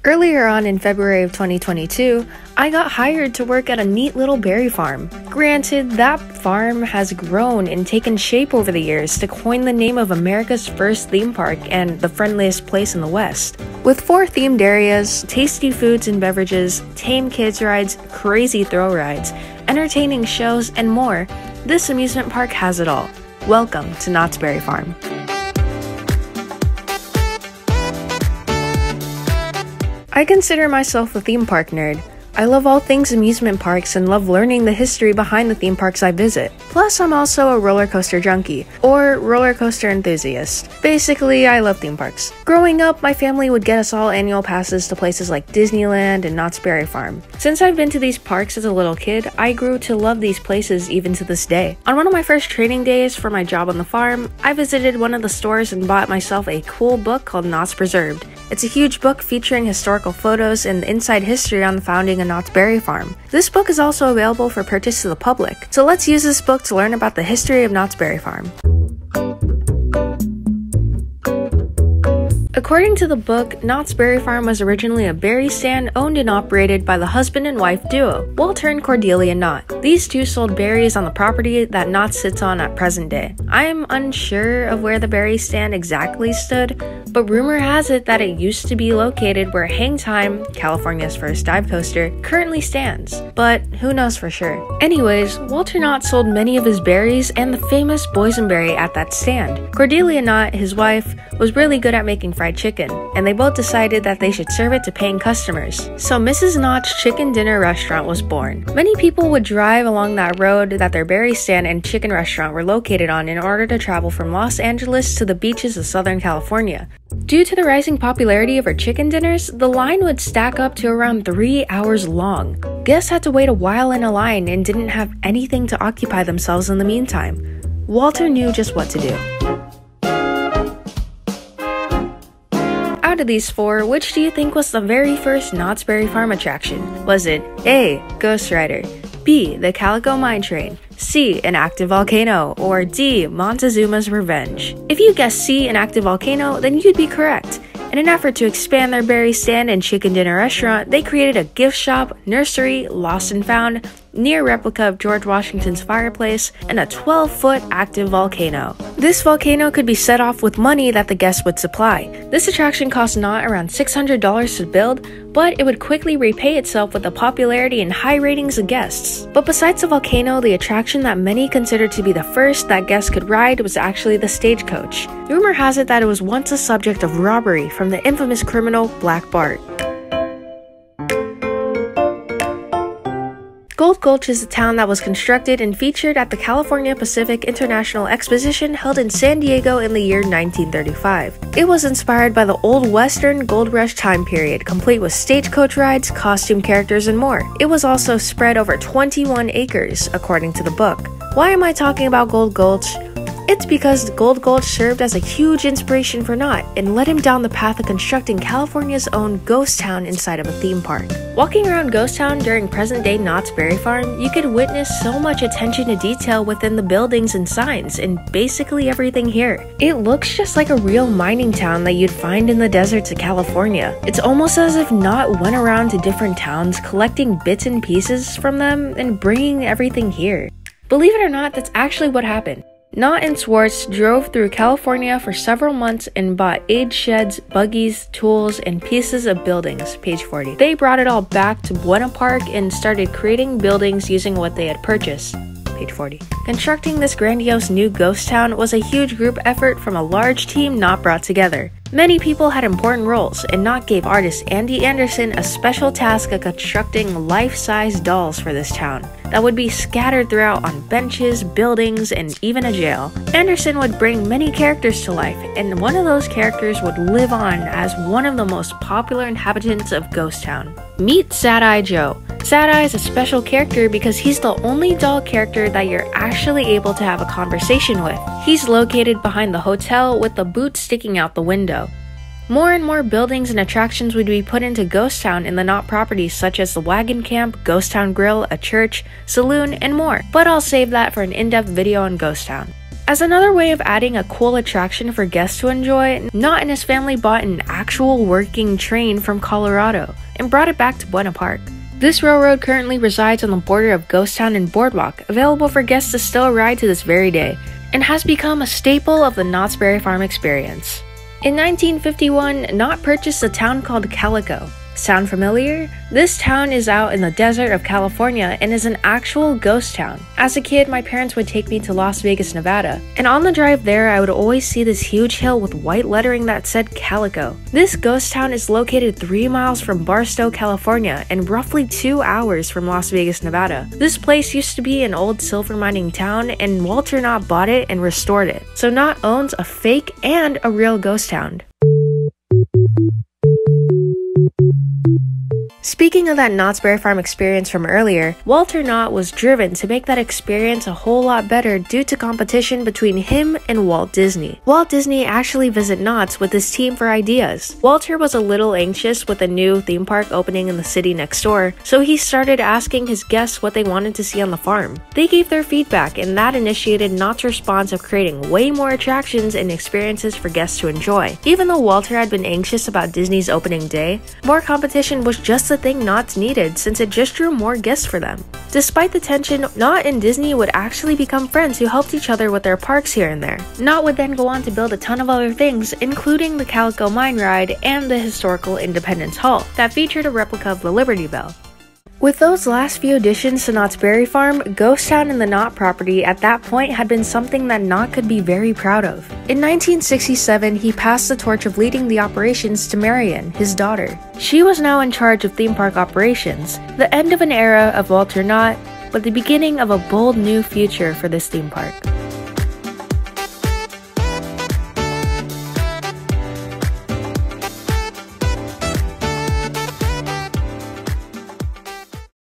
Earlier on in February of 2022, I got hired to work at a neat little berry farm. Granted, that farm has grown and taken shape over the years to coin the name of America's first theme park and the friendliest place in the West. With 4 themed areas, tasty foods and beverages, tame kids rides, crazy thrill rides, entertaining shows, and more, this amusement park has it all. Welcome to Knott's Berry Farm. I consider myself a theme park nerd. I love all things amusement parks and love learning the history behind the theme parks I visit. Plus, I'm also a roller coaster junkie, or roller coaster enthusiast. Basically, I love theme parks. Growing up, my family would get us all annual passes to places like Disneyland and Knott's Berry Farm. Since I've been to these parks as a little kid, I grew to love these places even to this day. On one of my first training days for my job on the farm, I visited one of the stores and bought myself a cool book called Knott's Preserved. It's a huge book featuring historical photos and the inside history on the founding of Knott's Berry Farm. This book is also available for purchase to the public, so let's use this book to learn about the history of Knott's Berry Farm. According to the book, Knott's Berry Farm was originally a berry stand owned and operated by the husband and wife duo, Walter and Cordelia Knott. These two sold berries on the property that Knott sits on at present day. I am unsure of where the berry stand exactly stood, but rumor has it that it used to be located where Hang Time, California's first dive coaster, currently stands, but who knows for sure. Anyways, Walter Knott sold many of his berries and the famous boysenberry at that stand. Cordelia Knott, his wife, was really good at making fried chicken, and they both decided that they should serve it to paying customers. So Mrs. Knott's Chicken Dinner Restaurant was born. Many people would drive along that road that their berry stand and chicken restaurant were located on in order to travel from Los Angeles to the beaches of Southern California. Due to the rising popularity of her chicken dinners, the line would stack up to around 3 hours long. Guests had to wait a while in a line and didn't have anything to occupy themselves in the meantime. Walter knew just what to do. Out of these 4, which do you think was the very first Knott's Berry Farm attraction? Was it A. Ghost Rider, B. The Calico Mine Train, C. An active volcano, or D. Montezuma's Revenge? If you guessed C. An active volcano, then you'd be correct. In an effort to expand their berry stand and chicken dinner restaurant, they created a gift shop, nursery, lost and found, near replica of George Washington's fireplace, and a 12-foot active volcano. This volcano could be set off with money that the guests would supply. This attraction cost Knott around $600 to build, but it would quickly repay itself with the popularity and high ratings of guests. But besides the volcano, the attraction that many considered to be the first that guests could ride was actually the stagecoach. Rumor has it that it was once a subject of robbery from the infamous criminal Black Bart. Gold Gulch is a town that was constructed and featured at the California Pacific International Exposition held in San Diego in the year 1935. It was inspired by the old Western Gold Rush time period, complete with stagecoach rides, costume characters, and more. It was also spread over 21 acres, according to the book. Why am I talking about Gold Gulch? It's because Gold Gulch served as a huge inspiration for Knott and led him down the path of constructing California's own ghost town inside of a theme park. Walking around Ghost Town during present-day Knott's Berry Farm, you could witness so much attention to detail within the buildings and signs and basically everything here. It looks just like a real mining town that you'd find in the deserts of California. It's almost as if Knott went around to different towns collecting bits and pieces from them and bringing everything here. Believe it or not, that's actually what happened. Knott and Swartz drove through California for several months and bought aged sheds, buggies, tools, and pieces of buildings, page 40. They brought it all back to Buena Park and started creating buildings using what they had purchased, page 40. Constructing this grandiose new ghost town was a huge group effort from a large team Knott brought together. Many people had important roles, and Knott gave artist Andy Anderson a special task of constructing life-size dolls for this town that would be scattered throughout on benches, buildings, and even a jail. Anderson would bring many characters to life, and one of those characters would live on as one of the most popular inhabitants of Ghost Town. Meet Sad-Eye Joe. Sad-Eye is a special character because he's the only doll character that you're actually able to have a conversation with. He's located behind the hotel with the boot sticking out the window. More and more buildings and attractions would be put into Ghost Town in the Knott properties, such as the Wagon Camp, Ghost Town Grill, a church, saloon, and more. But I'll save that for an in-depth video on Ghost Town. As another way of adding a cool attraction for guests to enjoy, Knott and his family bought an actual working train from Colorado and brought it back to Buena Park. This railroad currently resides on the border of Ghost Town and Boardwalk, available for guests to still ride to this very day, and has become a staple of the Knott's Berry Farm experience. In 1951, Knott purchased a town called Calico. Sound familiar? This town is out in the desert of California and is an actual ghost town. As a kid, my parents would take me to Las Vegas, Nevada, and on the drive there, I would always see this huge hill with white lettering that said Calico. This ghost town is located 3 miles from Barstow, California, and roughly 2 hours from Las Vegas, Nevada. This place used to be an old silver mining town, and Walter Knott bought it and restored it. So Knott owns a fake and a real ghost town. Speaking of that Knott's Berry Farm experience from earlier, Walter Knott was driven to make that experience a whole lot better due to competition between him and Walt Disney. Walt Disney actually visited Knott's with his team for ideas. Walter was a little anxious with a new theme park opening in the city next door, so he started asking his guests what they wanted to see on the farm. They gave their feedback, and that initiated Knott's response of creating way more attractions and experiences for guests to enjoy. Even though Walter had been anxious about Disney's opening day, more competition was just the thing Knott's needed since it just drew more guests for them. Despite the tension, Knott and Disney would actually become friends who helped each other with their parks here and there. Knott would then go on to build a ton of other things, including the Calico Mine Ride and the historical Independence Hall that featured a replica of the Liberty Bell. With those last few additions to Knott's Berry Farm, Ghost Town and the Knott property at that point had been something that Knott could be very proud of. In 1967, he passed the torch of leading the operations to Marion, his daughter. She was now in charge of theme park operations, the end of an era of Walter Knott, but the beginning of a bold new future for this theme park.